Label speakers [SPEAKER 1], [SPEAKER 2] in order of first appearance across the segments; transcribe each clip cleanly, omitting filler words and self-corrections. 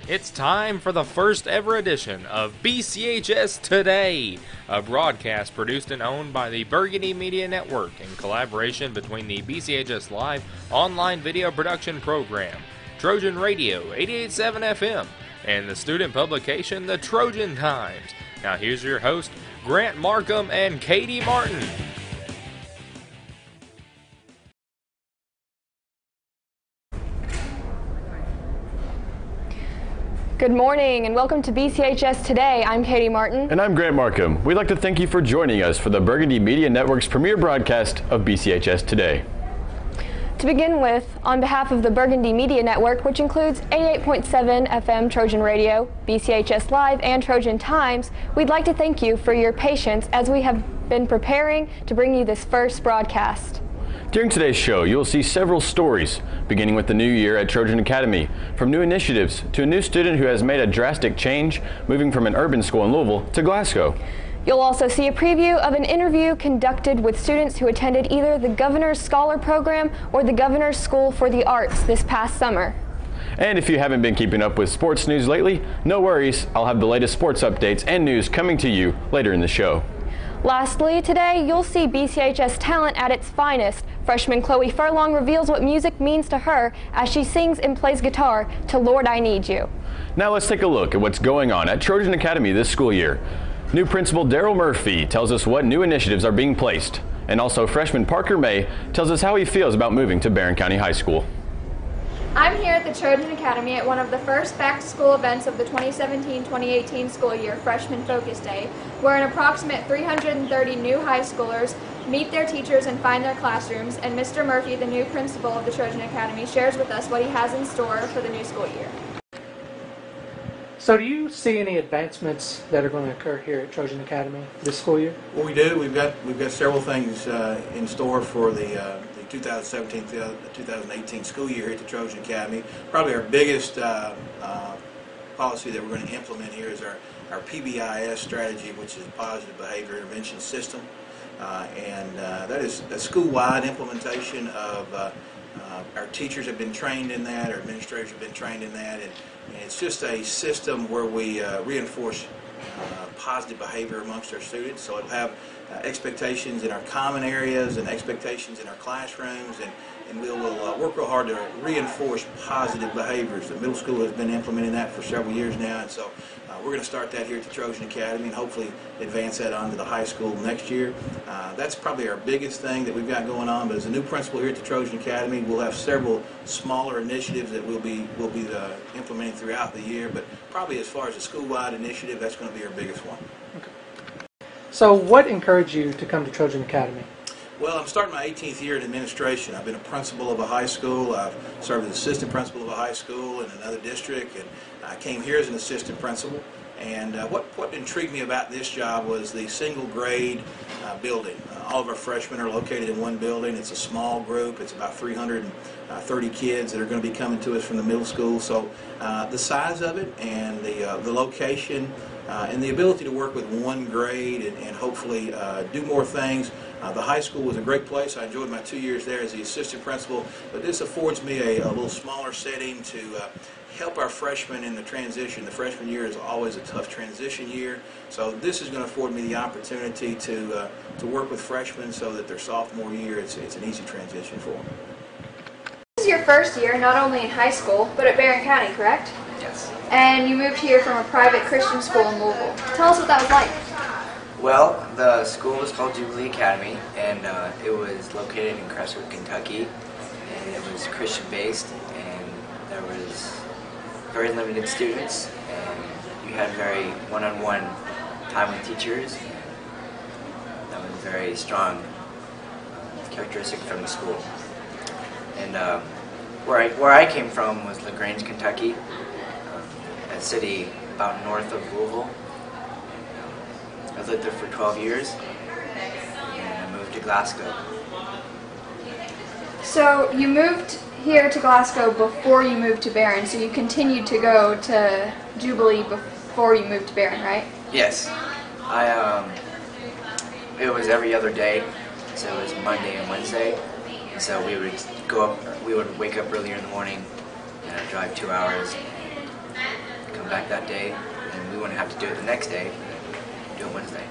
[SPEAKER 1] It's time for the first ever edition of BCHS Today, a broadcast produced and owned by the Burgundy Media Network in collaboration between the BCHS Live online video production program, Trojan Radio 88.7 FM, and the student publication The Trojan Times. Now here's your host, Grant Markham and Katie Martin.
[SPEAKER 2] Good morning and welcome to BCHS Today. I'm Katie Martin.
[SPEAKER 3] And I'm Grant Markham. We'd like to thank you for joining us for the Burgundy Media Network's premiere broadcast of BCHS Today.
[SPEAKER 2] To begin with, on behalf of the Burgundy Media Network, which includes 88.7 FM Trojan Radio, BCHS Live, and Trojan Times, we'd like to thank you for your patience as we have been preparing to bring you this first broadcast.
[SPEAKER 3] During today's show, you'll see several stories, beginning with the new year at Trojan Academy, from new initiatives to a new student who has made a drastic change, moving from an urban school in Louisville to Glasgow.
[SPEAKER 2] You'll also see a preview of an interview conducted with students who attended either the Governor's Scholar Program or the Governor's School for the Arts this past summer.
[SPEAKER 3] And if you haven't been keeping up with sports news lately, no worries, I'll have the latest sports updates and news coming to you later in the show.
[SPEAKER 2] Lastly, today you'll see BCHS talent at its finest. Freshman Chloe Furlong reveals what music means to her as she sings and plays guitar to Lord I Need You.
[SPEAKER 3] Now let's take a look at what's going on at Trojan Academy this school year. New Principal Daryl Murphy tells us what new initiatives are being placed. And also freshman Parker May tells us how he feels about moving to Barron County High School.
[SPEAKER 4] I'm here at the Trojan Academy at one of the first back-to-school events of the 2017-2018 school year, Freshman Focus Day, where an approximate 330 new high schoolers meet their teachers and find their classrooms, and Mr. Murphy, the new principal of the Trojan Academy, shares with us what he has in store for the new school year.
[SPEAKER 5] So do you see any advancements that are going to occur here at Trojan Academy this school year?
[SPEAKER 6] Well, we do. We've got several things in store for the 2017-2018 school year here at the Trojan Academy. Probably our biggest policy that we're going to implement here is our PBIS strategy, which is Positive Behavior Intervention System. That is a school-wide implementation of our teachers have been trained in that, our administrators have been trained in that, and it's just a system where we reinforce positive behavior amongst our students. So it'll have expectations in our common areas and expectations in our classrooms, and we'll work real hard to reinforce positive behaviors. The middle school has been implementing that for several years now, and so we're going to start that here at the Trojan Academy and hopefully advance that on to the high school next year. That's probably our biggest thing that we've got going on, but as a new principal here at the Trojan Academy, we'll have several smaller initiatives that we'll be implementing throughout the year, but probably as far as a school-wide initiative, that's going to be our biggest one.
[SPEAKER 5] Okay. So what encouraged you to come to Trojan Academy?
[SPEAKER 6] Well, I'm starting my 18th year in administration. I've been a principal of a high school. I've served as assistant principal of a high school in another district, and I came here as an assistant principal. And what intrigued me about this job was the single grade building. All of our freshmen are located in one building. It's a small group. It's about 330 kids that are going to be coming to us from the middle school. So the size of it and the location and the ability to work with one grade and hopefully do more things. The high school was a great place. I enjoyed my 2 years there as the assistant principal, but this affords me a little smaller setting to help our freshmen in the transition. The freshman year is always a tough transition year, so this is going to afford me the opportunity to work with freshmen so that their sophomore year it's an easy transition for them.
[SPEAKER 4] This is your first year, not only in high school, but at Barron County, correct?
[SPEAKER 7] Yes.
[SPEAKER 4] And you moved here from a private Christian school in Louisville. Tell us what that was like.
[SPEAKER 7] Well, the school was called Jubilee Academy, and it was located in Crestwood, Kentucky, and it was Christian-based, and there was very limited students, and you had very one-on-one time with teachers. That was a very strong characteristic from the school. And where I came from was LaGrange, Kentucky, a city about north of Louisville. I lived there for 12 years, and I moved to Glasgow.
[SPEAKER 4] So you moved here to Glasgow before you moved to Barron, so you continued to go to Jubilee before you moved to Barron, right?
[SPEAKER 7] Yes. It was every other day, so it was Monday and Wednesday, and so we would wake up earlier in the morning and drive 2 hours come back that day, and we wouldn't have to do it the next day, do it Wednesday.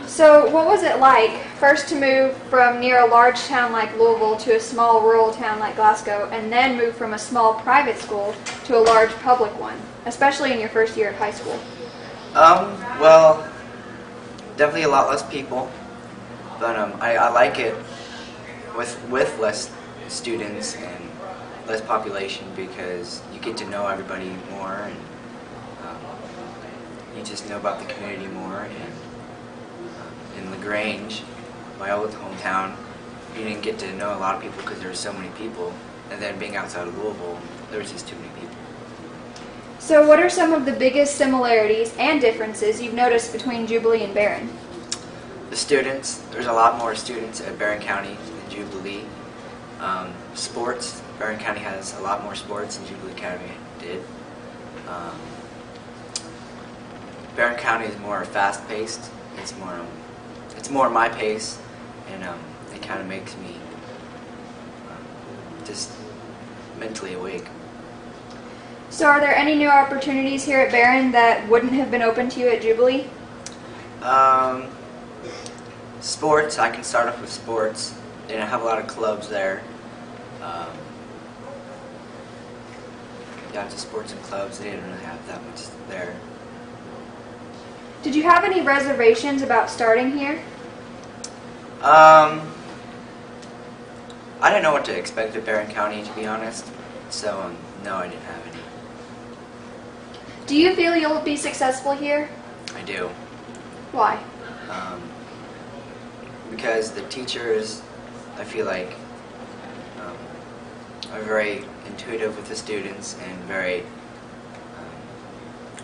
[SPEAKER 4] So what was it like first to move from near a large town like Louisville to a small rural town like Glasgow, and then move from a small private school to a large public one, especially in your first year of high school?
[SPEAKER 7] Well, definitely a lot less people, but I like it with less students and less population because you get to know everybody more, and you just know about the community more. And in LaGrange, my old hometown, you didn't get to know a lot of people because there were so many people, and then being outside of Louisville, there was just too many people.
[SPEAKER 4] So what are some of the biggest similarities and differences you've noticed between Jubilee and Barron?
[SPEAKER 7] The students, there's a lot more students at Barron County than Jubilee. Sports, Barron County has a lot more sports than Jubilee Academy did. Barron County is more fast-paced. It's more my pace, and it kind of makes me just mentally awake.
[SPEAKER 4] So are there any new opportunities here at Barron that wouldn't have been open to you at Jubilee?
[SPEAKER 7] Sports, I can start off with sports. They don't have a lot of clubs there. Just sports and clubs, they didn't really have that much there.
[SPEAKER 4] Did you have any reservations about starting here?
[SPEAKER 7] I didn't know what to expect at Barron County, to be honest. So, no, I didn't have any.
[SPEAKER 4] Do you feel you'll be successful here?
[SPEAKER 7] I do.
[SPEAKER 4] Why?
[SPEAKER 7] Because the teachers, I feel like, are very intuitive with the students and very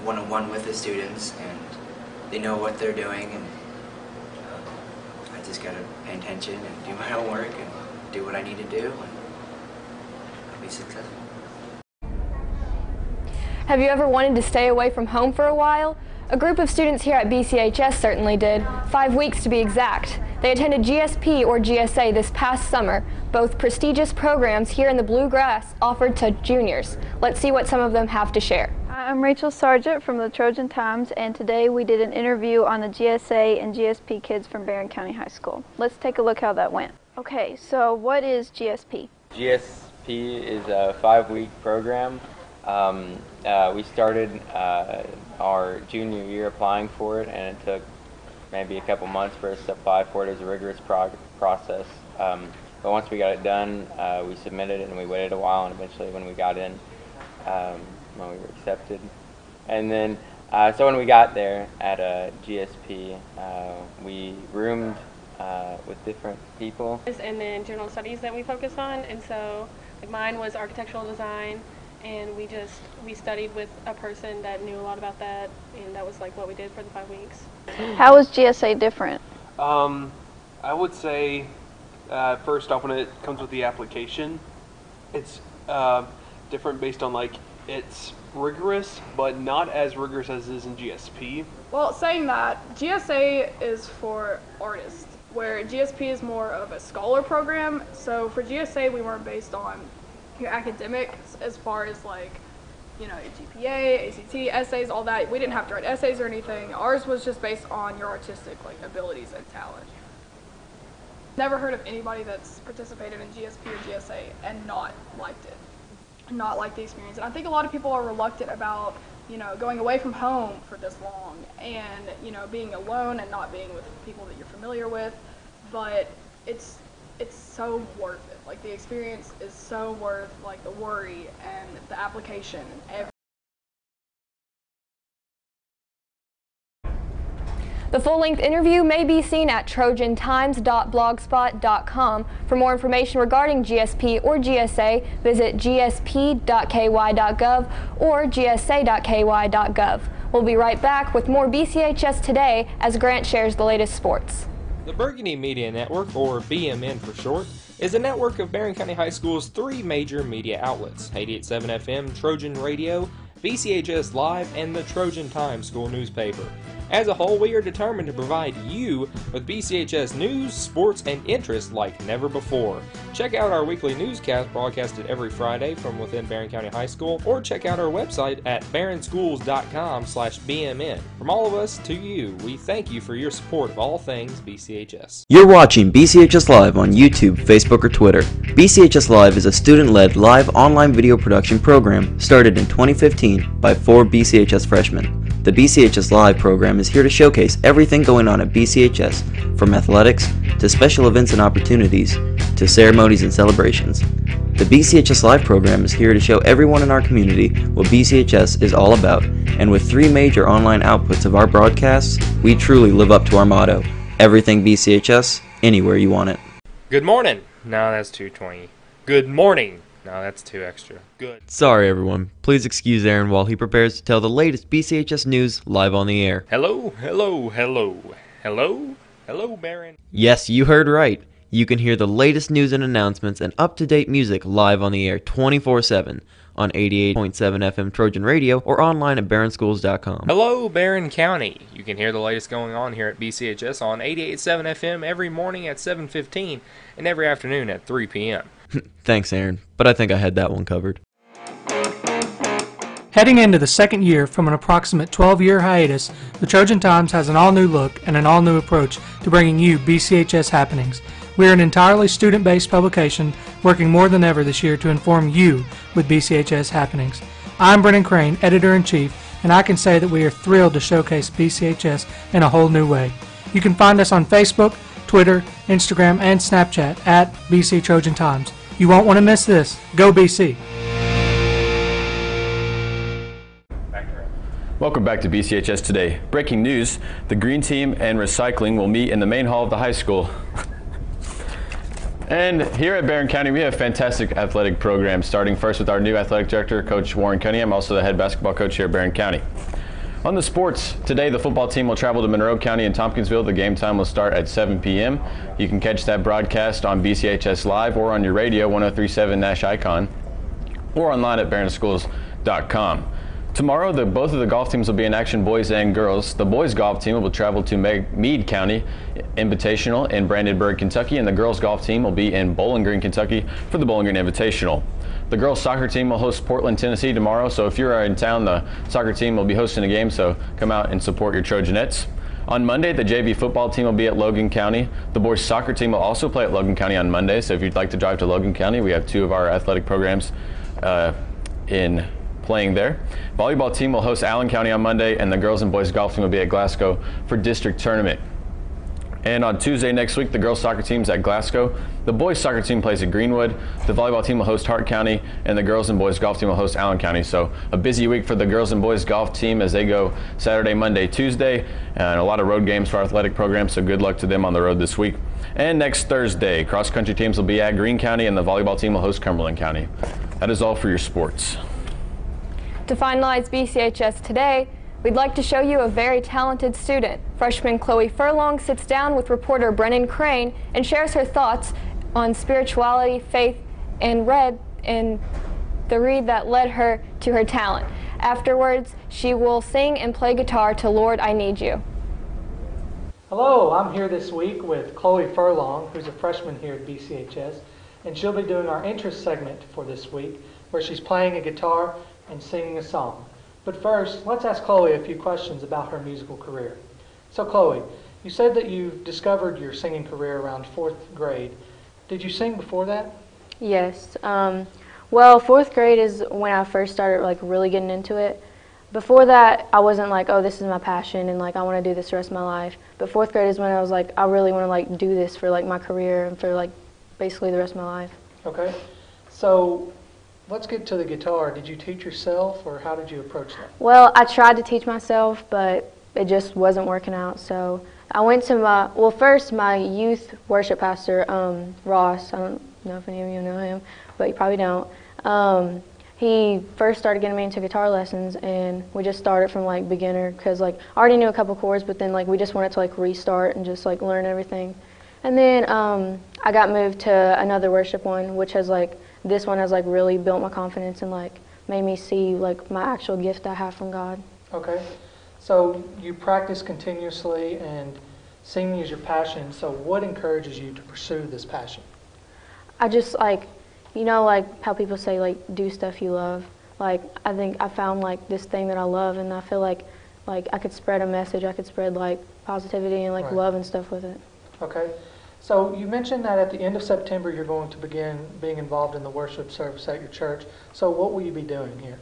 [SPEAKER 7] one-on-one with the students, and they know what they're doing, and I just gotta pay attention and do my homework and do what I need to do, and I'll be successful.
[SPEAKER 2] Have you ever wanted to stay away from home for a while? A group of students here at BCHS certainly did, 5 weeks to be exact. They attended GSP or GSA this past summer, both prestigious programs here in the Bluegrass offered to juniors. Let's see what some of them have to share.
[SPEAKER 8] I'm Rachel Sargent from the Trojan Times, and today we did an interview on the GSA and GSP kids from Barron County High School. Let's take a look how that went. Okay, so what is GSP?
[SPEAKER 9] GSP is a 5-week program. We started our junior year applying for it, and it took maybe a couple months for us to apply for it. It was a rigorous process. But once we got it done, we submitted it, and we waited a while, and eventually when we got in, when we were accepted. And then, so when we got there at GSP, we roomed with different people.
[SPEAKER 10] And then general studies that we focus on, and so like mine was architectural design, and we studied with a person that knew a lot about that, and that was like what we did for the 5 weeks.
[SPEAKER 8] How was GSA different?
[SPEAKER 11] I would say first off, when it comes with the application, it's different based on like it's rigorous, but not as rigorous as it is in GSP.
[SPEAKER 12] Well, saying that, GSA is for artists, where GSP is more of a scholar program. So for GSA, we weren't based on your academics as far as like, you know, your GPA, ACT, essays, all that. We didn't have to write essays or anything. Ours was just based on your artistic like abilities and talent. Never heard of anybody that's participated in GSP or GSA and not liked it, not liked the experience. And I think a lot of people are reluctant about, you know, going away from home for this long and, you know, being alone and not being with people that you're familiar with. But it's so worth it. Like, the experience is so worth, like, the worry and the application and everything.
[SPEAKER 2] The full-length interview may be seen at trojantimes.blogspot.com. For more information regarding GSP or GSA, visit gsp.ky.gov or gsa.ky.gov. We'll be right back with more BCHS Today as Grant shares the latest sports.
[SPEAKER 1] The Burgundy Media Network, or BMN for short, is a network of Barron County High School's 3 major media outlets: 88.7 FM, Trojan Radio, BCHS Live, and the Trojan Times school newspaper. As a whole, we are determined to provide you with BCHS news, sports, and interests like never before. Check out our weekly newscast broadcasted every Friday from within Barron County High School, or check out our website at barronschools.com/BMN. From all of us to you, we thank you for your support of all things BCHS.
[SPEAKER 13] You're watching BCHS Live on YouTube, Facebook, or Twitter. BCHS Live is a student-led live online video production program started in 2015 by 4 BCHS freshmen. The BCHS Live program is here to showcase everything going on at BCHS, from athletics to special events and opportunities to ceremonies and celebrations. The BCHS Live program is here to show everyone in our community what BCHS is all about, and with 3 major online outputs of our broadcasts, we truly live up to our motto, everything BCHS, anywhere you want it.
[SPEAKER 1] Good morning. No, that's 220. Good morning. No, that's 2 extra. Good.
[SPEAKER 13] Sorry everyone, please excuse Aaron while he prepares to tell the latest BCHS news live on the air.
[SPEAKER 1] Hello, hello, hello. Hello? Hello, Barron.
[SPEAKER 13] Yes, you heard right. You can hear the latest news and announcements and up-to-date music live on the air 24/7 on 88.7 FM Trojan Radio or online at barronschools.com.
[SPEAKER 1] Hello, Barron County. You can hear the latest going on here at BCHS on 88.7 FM every morning at 7:15 and every afternoon at 3 p.m.
[SPEAKER 13] Thanks, Aaron, but I think I had that one covered.
[SPEAKER 5] Heading into the second year from an approximate 12-year hiatus, the Trojan Times has an all-new look and an all-new approach to bringing you BCHS happenings. We are an entirely student-based publication working more than ever this year to inform you with BCHS happenings. I'm Brennan Crane, Editor-in-Chief, and I can say that we are thrilled to showcase BCHS in a whole new way. You can find us on Facebook, Twitter, Instagram, and Snapchat at BC Trojan Times. You won't want to miss this. Go BC!
[SPEAKER 3] Welcome back to BCHS Today. Breaking news, the Green Team and Recycling will meet in the main hall of the high school. And here at Barron County, we have fantastic athletic programs, starting first with our new athletic director, Coach Warren Cunningham, also the head basketball coach here at Barron County. On the sports, today the football team will travel to Monroe County and Tompkinsville. The game time will start at 7 p.m. You can catch that broadcast on BCHS Live or on your radio, 103.7 Nash Icon, or online at barronschools.com. Tomorrow, both of the golf teams will be in action, boys and girls. The boys golf team will travel to Meade County Invitational in Brandenburg, Kentucky, and the girls golf team will be in Bowling Green, Kentucky for the Bowling Green Invitational. The girls soccer team will host Portland, Tennessee tomorrow, so if you're in town, the soccer team will be hosting a game, so come out and support your Trojanettes. On Monday, the JV football team will be at Logan County. The boys soccer team will also play at Logan County on Monday, so if you'd like to drive to Logan County, we have 2 of our athletic programs in playing there. Volleyball team will host Allen County on Monday, and the girls and boys golf team will be at Glasgow for district tournament. And on Tuesday next week, the girls soccer team's at Glasgow. The boys soccer team plays at Greenwood. The volleyball team will host Hart County, and the girls and boys golf team will host Allen County. So a busy week for the girls and boys golf team as they go Saturday, Monday, Tuesday, and a lot of road games for our athletic program, so good luck to them on the road this week. And next Thursday, cross country teams will be at Greene County, and the volleyball team will host Cumberland County. That is all for your sports.
[SPEAKER 2] To finalize BCHS Today, we'd like to show you a very talented student. Freshman Chloe Furlong sits down with reporter Brennan Crane and shares her thoughts on spirituality, faith, and the read that led her to her talent. Afterwards, she will sing and play guitar to Lord, I Need You.
[SPEAKER 5] Hello, I'm here this week with Chloe Furlong, who's a freshman here at BCHS, and she'll be doing our interest segment for this week, where she's playing a guitar and singing a song. But first, let's ask Chloe a few questions about her musical career. So Chloe, you said that you discovered your singing career around 4th grade. Did you sing before that?
[SPEAKER 14] Yes. Well, 4th grade is when I first started really getting into it. Before that, I wasn't like, oh, this is my passion and I want to do this the rest of my life. But 4th grade is when I was like, I really want to do this for my career and for basically the rest of my life.
[SPEAKER 5] Okay. So let's get to the guitar. Did you teach yourself, or how did you approach that?
[SPEAKER 14] Well, I tried to teach myself, but it just wasn't working out. So I went to my youth worship pastor, Ross. I don't know if any of you know him, but you probably don't. He first started getting me into guitar lessons, and we just started from beginner because I already knew a couple chords, but then we just wanted to restart and just learn everything. And then I got moved to another worship one, which has this one has really built my confidence and made me see my actual gift I have from God.
[SPEAKER 5] Okay. So you practice continuously and singing is your passion. So what encourages you to pursue this passion?
[SPEAKER 14] I just like, you know, like how people say like do stuff you love. Like I think I found like this thing that I love, and I feel like I could spread a message. I could spread like positivity and like
[SPEAKER 5] Right.
[SPEAKER 14] love and stuff with it.
[SPEAKER 5] Okay. So you mentioned that at the end of September you're going to begin being involved in the worship service at your church. So what will you be doing here?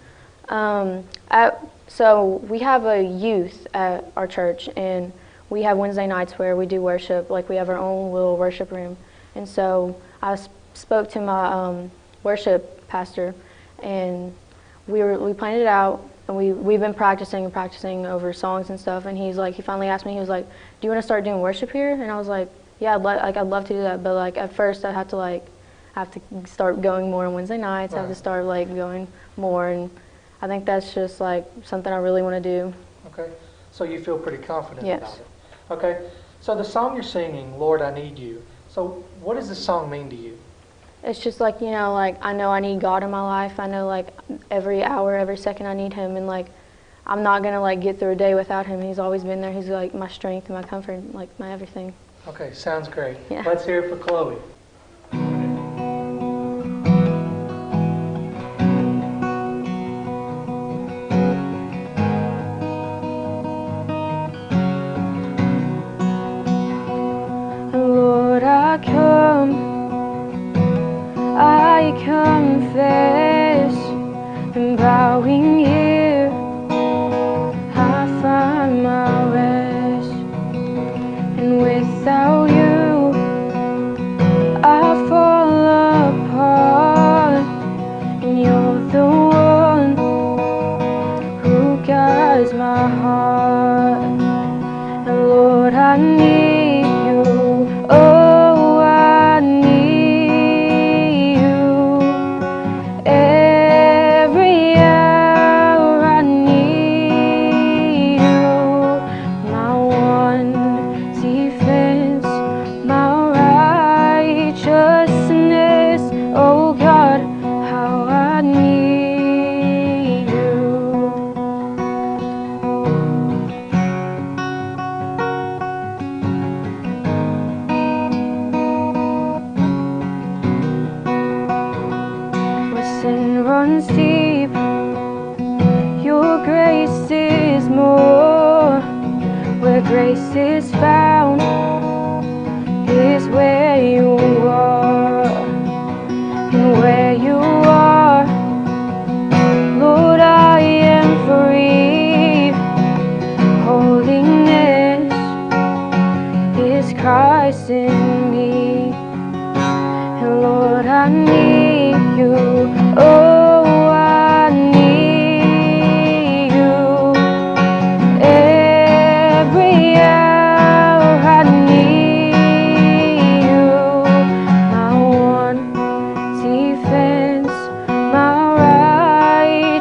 [SPEAKER 14] So we have a youth at our church, and we have Wednesday nights where we do worship. Like we have our own little worship room, and so I spoke to my worship pastor, and we planned it out, and we've been practicing over songs and stuff. And he finally asked me, he was like, "Do you want to start doing worship here?" And I was like, "Yeah, I'd love to do that, but like at first I have to start going more on Wednesday nights. I have to start like going more, and I think that's just like something I really want to do."
[SPEAKER 5] Okay. So you feel pretty confident
[SPEAKER 14] Yes.
[SPEAKER 5] about it. Okay. So the song you're singing, "Lord, I Need You." So what does this song mean to you?
[SPEAKER 14] It's just like, you know, like I know I need God in my life. I know like every hour, every second I need Him, and like I'm not gonna like get through a day without Him. He's always been there. He's like my strength and my comfort, and, like my everything.
[SPEAKER 5] Okay, sounds great.
[SPEAKER 14] Yeah.
[SPEAKER 5] Let's hear it for Chloe.
[SPEAKER 15] Lord, I confess, and bowing here, I find my rest. And without you, I fall apart. And you're the one who guides my heart. And Lord, I need you. Oh, I need you. Every hour I need you. My one defense, my righteousness. Oh God, how I need you. Where sin runs deep, your grace is more. Where grace is found is where you are. And where you are, Lord, I am free. Holiness is Christ in me. And Lord, I need you. Oh, I need you. Every hour I need you. My one defense, my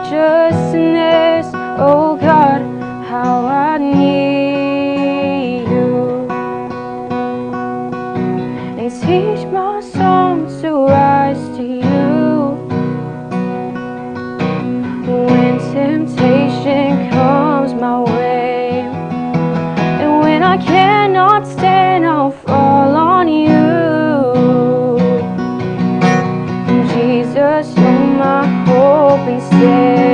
[SPEAKER 15] righteousness. Oh God, how I need you. And teach my songs to rise to you. When temptation comes my way, and when I cannot stand, I'll fall on you. Jesus, you're my hope and stay.